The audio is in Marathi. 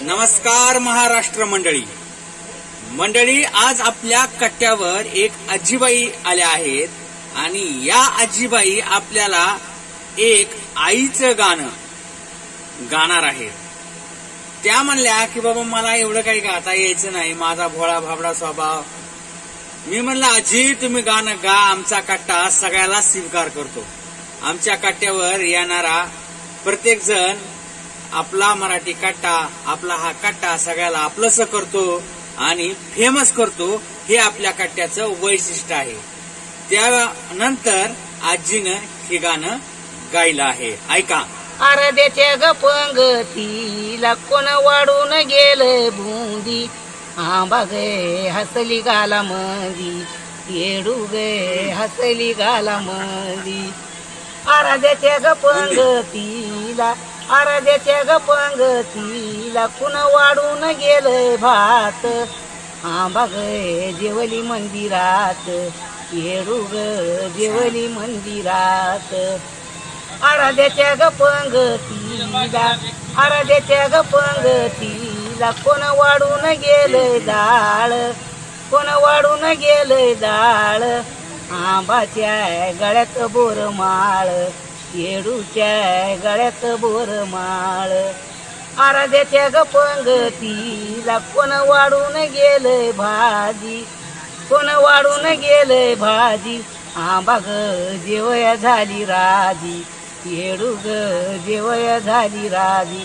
नमस्कार महाराष्ट्र मंडळी, आज आपल्या कट्ट्यावर एक आजीबाई आल्या आहेत आणि या आजीबाई आपल्याला एक आईचं गाणं गाणार आहेत। त्या म्हणल्या की बाबा मला एवढं काही गाता यायचं नाही, माझा भोळा भाबडा स्वभाव। मी म्हणलं आजी तुम्ही गाणं गा, आमचा कट्टा सगळ्याला स्वीकार करतो। आमच्या कट्ट्यावर येणारा प्रत्येक जण आपला मराठी कट्टा, आपला हा कट्टा सगळ्याला आपलंसं करतो आणि फेमस करतो, हे आपल्या कट्ट्याचं वैशिष्ट्य आहे। त्यानंतर आजीनं हे गाणं गायलं आहे, ऐका। आराध्याच्या ग पंगतीला कोण वाढून गेलं बुंदी, आंबा गे हसली गाला मंदी, येडू गे हसली गाला मंदी। आराध्याच्या ग पंगतीला, आराध्याच्या ग पंगतीला कुण वाढून गेलंय भात, आंबा ग जेवली मंदिरात, येडू ग जेवली मंदिरात। आराध्याच्या ग पंगतीला, आराध्याच्या ग पंगतीला कोण वाढून गेलंय डाळ, कोण वाढून गेलंय डाळ, आंबाच्या गळ्यात बोरमाळ, येडूच्या गळ्यात बोरमाळ। आराध्याच्या ग पंगतीला कोण वाढून गेलंय भाजी, कोण वाढून गेलंय भाजी, आंबा ग जेवया झाली राजी, येडू ग जेवया झाली राजी।